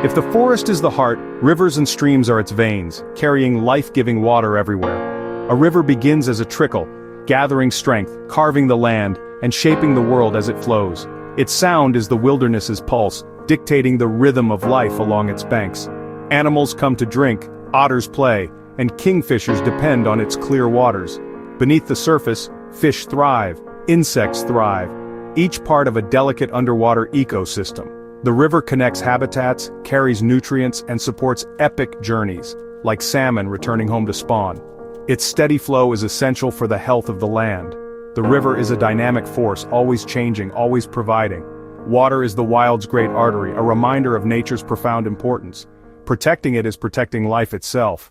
If the forest is the heart, rivers and streams are its veins, carrying life-giving water everywhere. A river begins as a trickle, gathering strength, carving the land, and shaping the world as it flows. Its sound is the wilderness's pulse, dictating the rhythm of life along its banks. Animals come to drink, otters play, and kingfishers depend on its clear waters. Beneath the surface, fish thrive, insects thrive, each part of a delicate underwater ecosystem. The river connects habitats, carries nutrients, and supports epic journeys, like salmon returning home to spawn. Its steady flow is essential for the health of the land. The river is a dynamic force, always changing, always providing. Water is the wild's great artery, a reminder of nature's profound importance. Protecting it is protecting life itself.